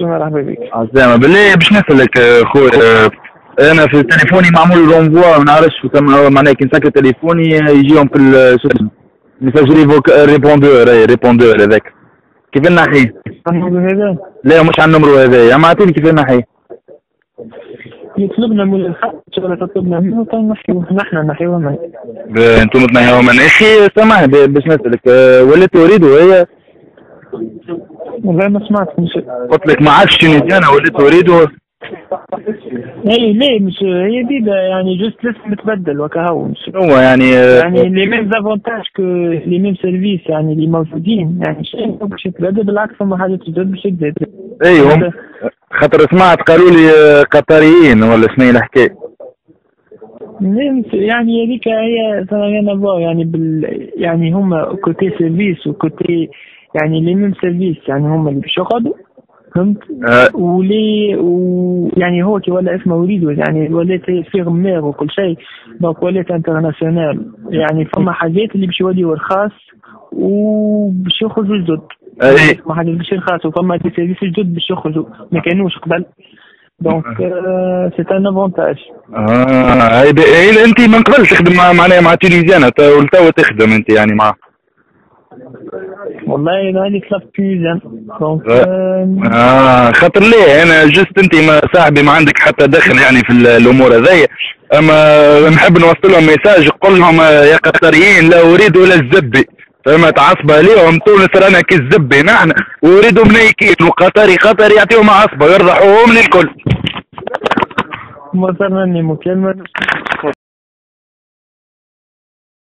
مرحبا بك. عزامة بالله باش نسألك خويا. انا في تليفوني معمول رونفوا ما نعرفش معناها كي نسكر تليفوني يجيهم في مسجلي ريبوندور هذاك كيف نحيه؟ هذا لا مش على النمرو هذايا اما اعطيني كيف نحيه. يطلبنا من الحق شغله تطلبنا منه نحيوه نحن نحيوه من انتم تنحيوه من اخي سامحني باش نسألك ولات اريد هي والله ما سمعت مش قلت لك ما عادش تونسيانة ولات اريد اي ليه مش هي جديدة يعني جست لسه بتبدل وكهو مش هو يعني لي ميم زافونتاج كو لي ميم سيرفيس يعني اللي موجودين يعني شيء باش يتبدل بالعكس هم حاجات جدد باش تزيد. اي هم خاطر سمعت قالوا لي قطريين ولا شنو الحكايه يعني هذيك هي يعني يعني هم كوتي سيرفيس وكوتي يعني لي ميم سيرفيس يعني هم اللي باش يقعدوا فهمت؟ يعني هو كي ولا اسمه وريدو يعني ولات في غمار وكل شيء دونك ولات انترناسيونال يعني فما حاجات اللي باش يوليو رخاص وباش يخرجوا جدد. فما حاجات باش رخاص وفما دي سيرفيس جدد باش يخرجوا ما كانوش قبل دونك سي ان افونتاج. هاي انت من قبل تخدم معناها مع تونسيان ولتوا تخدم انت يعني مع والله انا هذيك طلبت تونسيان دونك خاطر ليه انا جست انت ما صاحبي ما عندك حتى دخل يعني في الامور هذيا اما نحب نوصل لهم ميساج قول لهم يا قطريين لا اريد ولا الزبي فما تعصب عليهم تونس رانا كي الزبي نحن ويريدوا منيكين وقطري يعطيهم عصبه يرضحوهم للكل. ما صار مني مكالمه